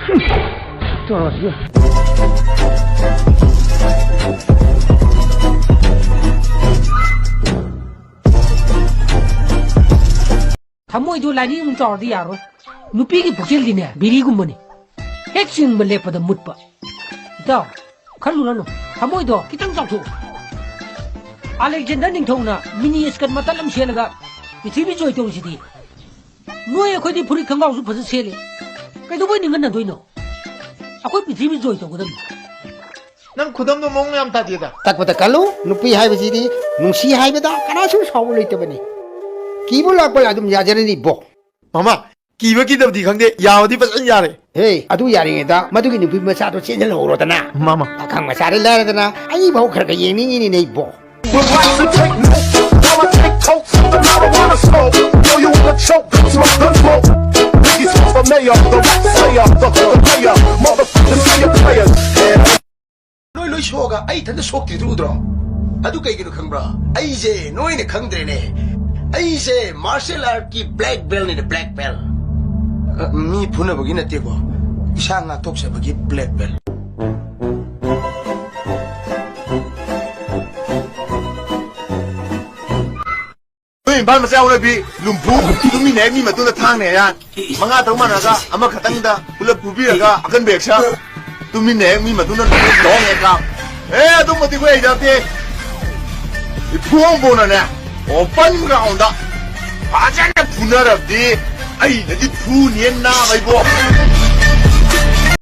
这是。他们就来你们找的呀，你别给不见的呢，别理个么呢，还行不来不得木吧？到，看路了喏，他们都给当找出。阿莱简单领头呢，明年是干嘛打那么些那个，你这边做东西的，我也快点普里看老师不是车的，该都为你个能对喏，啊快比这边做东个的。能खुदम도 몽ям 다디다. 딱보다 깔로 누피 하이버지디 농시 하이버다 까나수 사오를 있다버니 기불라 벌라 좀 야자르니 보 마마 기버 기덥디 강데 야어디 빠진 야래. 에이 아두 야링에다 마두기 누피 마사도 찐을 오로다나 마마 딱한 마사를 내려다나 아이 보 그렇게 예닝이니 네 보. Noi loi shoga ai thanda shok ti dru dro adu kai gino khangbra ai je noi ne khangdre ne ai je martial art ki black belt ni black belt mi phuna bagi na te ko isa nga tok sa bagi black belt noi ban ma sa ora bi lumpu tumi ne mi ma tu na thang ne ya manga tau ma na ga ama khatang da pula pubi ga akan bek sa tumi ne mi ma tu na lo ne ka tu ma ti ko ja te puong bo na ne o pan ga on da pa ja na phuna ra di ai na di phu nien na bai bo